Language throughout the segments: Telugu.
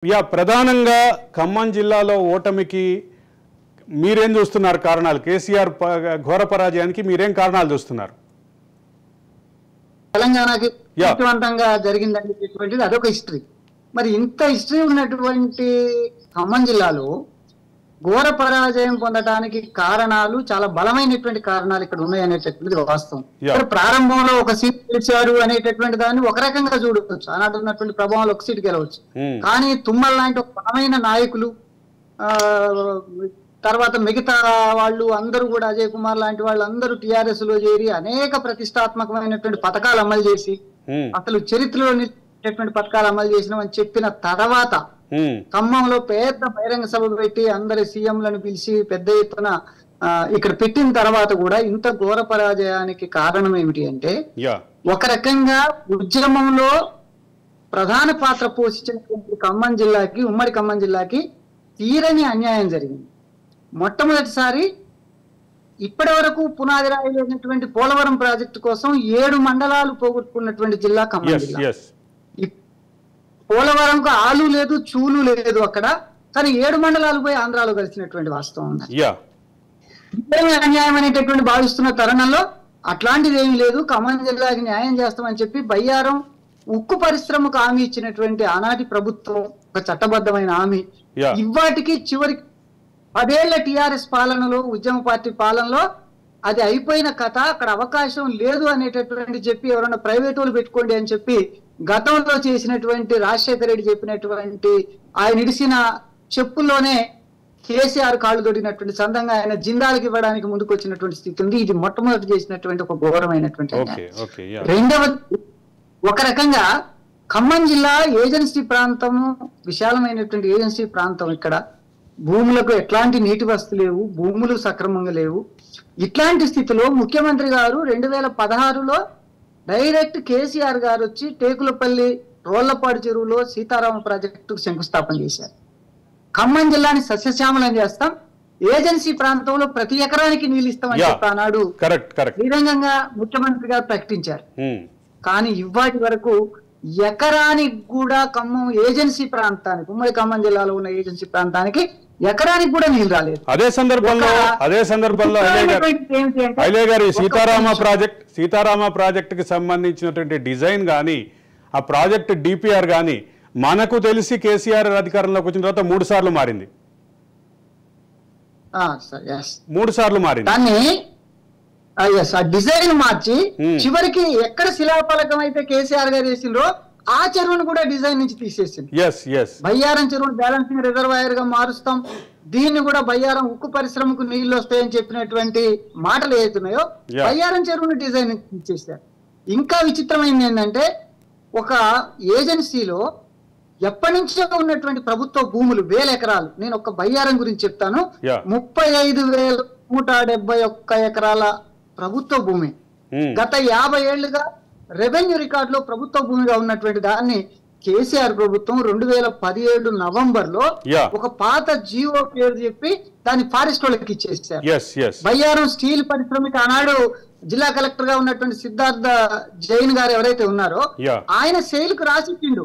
ప్రధానంగా ఖమ్మం జిల్లాలో ఓటమికి మీరేం చూస్తున్నారు కారణాలు? కేసీఆర్ ఘోర పరాజయానికి మీరేం కారణాలు చూస్తున్నారు? తెలంగాణకి విజయవంతంగా జరిగిందనేటువంటిది అదొక హిస్టరీ. మరి ఇంత హిస్టరీ ఉన్నటువంటి ఖమ్మం జిల్లాలో ఘోర పరాజయం పొందడానికి కారణాలు చాలా బలమైనటువంటి కారణాలు ఇక్కడ ఉన్నాయనేటటువంటిది వాస్తవం. ఇక్కడ ప్రారంభంలో ఒక సీట్ గెలిచాడు అనేటటువంటి దాన్ని ఒక రకంగా చూడవచ్చు, ఆనాడు ఉన్నటువంటి ప్రభావంలో ఒక సీట్ గెలవచ్చు. కానీ తుమ్మల లాంటి ఒక బలమైన నాయకులు, తర్వాత మిగతా వాళ్ళు అందరూ కూడా అజయ్ కుమార్ లాంటి వాళ్ళు అందరూ టిఆర్ఎస్ లో చేరి అనేక ప్రతిష్టాత్మకమైనటువంటి పథకాలు అమలు చేసి అసలు చరిత్రలో నిలిచినటువంటి పథకాలు అమలు చేసినామని చెప్పిన తర్వాత ఖమ్మంలో పెద్ద బహిరంగ సభ పెట్టి అందరి సీఎంలను పిలిచి పెద్ద ఎత్తున ఇక్కడ పెట్టిన తర్వాత కూడా ఇంత ఘోర పరాజయానికి కారణం ఏమిటి అంటే, ఒక రకంగా ఉద్యమంలో ప్రధాన పాత్ర పోషించినటువంటి ఖమ్మం జిల్లాకి, ఉమ్మడి ఖమ్మం జిల్లాకి తీరని అన్యాయం జరిగింది. మొట్టమొదటిసారి ఇప్పటి వరకు పునాది రాయలేనటువంటి పోలవరం ప్రాజెక్టు కోసం 7 మండలాలు పోగొట్టుకున్నటువంటి జిల్లా ఖమ్మం జిల్లా. పోలవరంకు ఆలు లేదు, చూలు లేదు అక్కడ, కానీ 7 మండలాలు పోయి ఆంధ్రాలో కలిసినటువంటి వాస్తవం ఉంది. అన్యాయం అనేటటువంటి భావిస్తున్న తరుణంలో అట్లాంటిది ఏమీ లేదు, ఖమ్మం జిల్లాకి న్యాయం చేస్తామని చెప్పి బయ్యారం ఉక్కు పరిశ్రమకు హామీ ఇచ్చినటువంటి ఆనాటి ప్రభుత్వం ఒక చట్టబద్ధమైన హామీ. ఇవాటికి చివరికి 10 ఏళ్ల టిఆర్ఎస్ పాలనలో, ఉద్యమ పార్టీ పాలనలో అది అయిపోయిన కథ, అక్కడ అవకాశం లేదు అనేటటువంటి చెప్పి ఎవరైనా ప్రైవేట్ వాళ్ళు పెట్టుకోండి అని చెప్పి గతంలో చేసినటువంటి రాజశేఖర రెడ్డి చెప్పినటువంటి ఆయన ఇడిసిన చెప్పుల్లోనే కేసీఆర్ కాళ్ళు దొడినటువంటి సందంగా ఆయన జిందాలకు ఇవ్వడానికి ముందుకు వచ్చినటువంటి స్థితి ఉంది. ఇది మొట్టమొదటి చేసినటువంటి ఒక ఘోరమైనటువంటి. రెండవది, ఒక రకంగా ఖమ్మం జిల్లా ఏజెన్సీ ప్రాంతము, విశాలమైనటువంటి ఏజెన్సీ ప్రాంతం. ఇక్కడ భూములకు ఎట్లాంటి నీటి వసతి లేవు, భూములు సక్రమంగా లేవు. ఇట్లాంటి స్థితిలో ముఖ్యమంత్రి గారు 2016లో డైరెక్ట్ కేసీఆర్ గారు వచ్చి టేకులపల్లి రోళ్లపాడు చెరువులో సీతారామ ప్రాజెక్టుకు శంకుస్థాపన చేశారు. ఖమ్మం జిల్లాని సస్యశ్యామలం చేస్తాం, ఏజెన్సీ ప్రాంతంలో ప్రతి ఎకరానికి నీళ్ళు ఇస్తామని చెప్పి ఆనాడు బహిరంగంగా ముఖ్యమంత్రి గారు ప్రకటించారు. కానీ ఇవాటి వరకు ఎకరానికి కూడా ఖమ్మం ఏజెన్సీ ప్రాంతానికి, ఉమ్మడి ఖమ్మం జిల్లాలో ఉన్న ఏజెన్సీ ప్రాంతానికి ఎకరానికి కూడా నీళ్ళు రాలేదు. అదే సందర్భంలో ఐలే గారి సీతారామ ప్రాజెక్ట్ కి సంబంధించినటువంటి డిజైన్ గానీ, ఆ ప్రాజెక్ట్ డిపిఆర్ గానీ మనకు తెలిసి కేసీఆర్ అధికారంలోకి వచ్చిన తర్వాత 3 సార్లు మారింది. 3 సార్లు మారింది. దాన్ని ఆ డిజైన్ మార్చి చివరికి ఎక్కడ శిలాఫలకం అయితే కేసీఆర్ గారు వేసిండ్రో ఆ చెరువును కూడా డిజైన్ నుంచి తీసేసింది. బయ్యారం చెరువును బ్యాలెన్సింగ్ రిజర్వాయర్ గా మారుస్తాం, దీన్ని కూడా బయ్యారం ఉక్కు పరిశ్రమకు నీళ్లు వస్తాయని చెప్పినటువంటి మాటలు ఏదైతున్నాయో బయ్యారం చెరువును డిజైన్ తీసేశారు. ఇంకా విచిత్రమైంది ఏంటంటే, ఒక ఏజెన్సీలో ఎప్పటి నుంచో ఉన్నటువంటి ప్రభుత్వ భూములు 1000 ఎకరాలు, నేను ఒక బయ్యారం గురించి చెప్తాను, 35,171 ఎకరాల ప్రభుత్వ భూమి గత 50 ఏళ్లుగా రెవెన్యూ రికార్డులో ప్రభుత్వ భూమిగా ఉన్నటువంటి దాన్ని కేసీఆర్ ప్రభుత్వం 2017 నవంబర్లో ఒక పాత జీవో పేరు చెప్పి దాన్ని ఫారెస్ట్ వాళ్ళకి ఇచ్చేసారు. బయ్యారం స్టీల్ పరిశ్రమకి ఆనాడు జిల్లా కలెక్టర్ గా ఉన్నటువంటి సిద్ధార్థ జైన్ గారు ఎవరైతే ఉన్నారో ఆయన సేల్ కు రాసిచ్చిండు.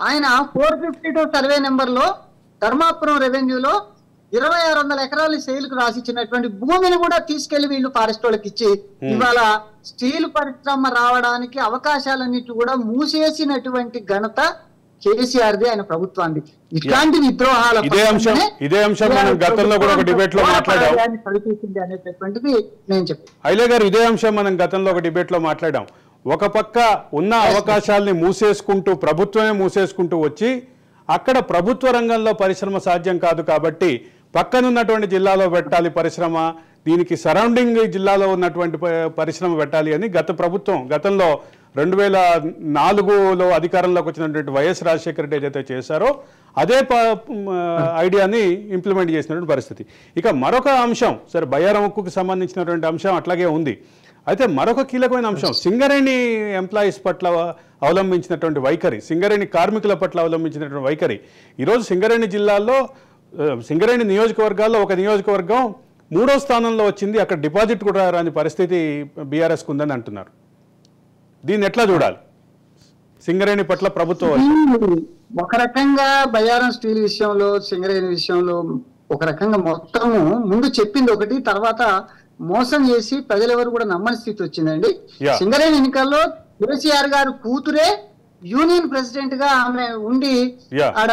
ఆయన 452 సర్వే నెంబర్ లో ధర్మాపురం రెవెన్యూలో 2600 ఎకరాలు సేల్ కు రాసిచ్చినటువంటి భూమిని కూడా తీసుకెళ్లి వీళ్ళు ఫారెస్ట్ వాళ్ళకి ఇచ్చి ఇవాళ స్టీల్ పరిశ్రమ రావడానికి అవకాశాలన్నిటి కూడా మూసేసినటువంటి ఘనత కేసీఆర్ది, ఆయన ప్రభుత్వానికి. ఇట్లాంటి విద్రోహాల అనేటటువంటిది నేను చెప్పాను. ఐలే గారు, ఇదే అంశం మనం గతంలో ఒక డిబేట్ లో మాట్లాడాం. ఒక పక్క ఉన్న అవకాశాలని మూసేసుకుంటూ, ప్రభుత్వమే మూసేసుకుంటూ వచ్చి అక్కడ ప్రభుత్వ రంగంలో పరిశ్రమ సాధ్యం కాదు కాబట్టి పక్కనున్నటువంటి జిల్లాలో పెట్టాలి పరిశ్రమ, దీనికి సరౌండింగ్ జిల్లాలో ఉన్నటువంటి పరిశ్రమ పెట్టాలి అని గతంలో 2004లో అధికారంలోకి వచ్చినటువంటి వైఎస్ రాజశేఖర రెడ్డి ఏదైతే చేశారో అదే ఐడియాని ఇంప్లిమెంట్ చేసినటువంటి పరిస్థితి. ఇక మరొక అంశం, సరే బయ్యారం ఉక్కుకు సంబంధించినటువంటి అంశం అట్లాగే ఉంది. అయితే మరొక కీలకమైన అంశం సింగరేణి ఎంప్లాయీస్ పట్ల అవలంబించినటువంటి వైఖరి, సింగరేణి కార్మికుల పట్ల అవలంబించినటువంటి వైఖరి. ఈరోజు సింగరేణి జిల్లాలో, సింగరేణి నియోజకవర్గాల్లో ఒక నియోజకవర్గం 3వ స్థానంలో వచ్చింది, అక్కడ డిపాజిట్ కూడా రాని పరిస్థితి బీఆర్ఎస్కు ఉందని అంటున్నారు. దీన్ని ఎట్లా చూడాలి? సింగరేణి పట్ల ప్రభుత్వ వైఖరి. ఒక రకంగా బయ్యారం స్టీల్ విషయంలో, సింగరేణి విషయంలో ఒక రకంగా మొత్తము ముందు చెప్పింది ఒకటి, తర్వాత మోసం చేసి ప్రజలెవరు కూడా నమ్మని స్థితి వచ్చిందండి. Yeah. సింగరేణి ఎన్నికల్లో కేసీఆర్ గారు కూతురే యూనియన్ ప్రెసిడెంట్ గా ఆమె ఉండి Yeah. ఆడ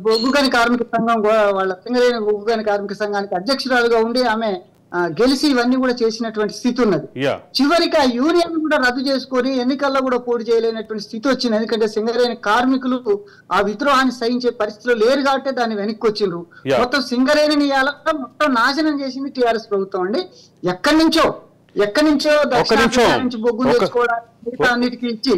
బొగ్గుగని కార్మిక సంఘం వాళ్ళ సింగరేణి బొగ్గుగని కార్మిక సంఘానికి అధ్యక్షురాలుగా ఉండి ఆమె గెలిచి ఇవన్నీ కూడా చేసినటువంటి స్థితి ఉన్నది. Yeah. చివరికి ఆ యూనియన్ కూడా రద్దు చేసుకొని ఎన్నికల్లో కూడా పోటీ చేయలేనటువంటి స్థితి వచ్చింది. ఎందుకంటే సింగరేణి కార్మికులు ఆ విద్రోహాన్ని సహించే పరిస్థితిలో లేరు కాబట్టి దాన్ని వెనక్కి వచ్చిండ్రు. Yeah. మొత్తం సింగరేణిని మొత్తం నాశనం చేసింది టీఆర్ఎస్ ప్రభుత్వం అండి. ఎక్కడి నుంచో దక్షిణాఫ్రికా నుంచి బొగ్గు తెచ్చుకోవడానికి అన్నిటికీ ఇచ్చి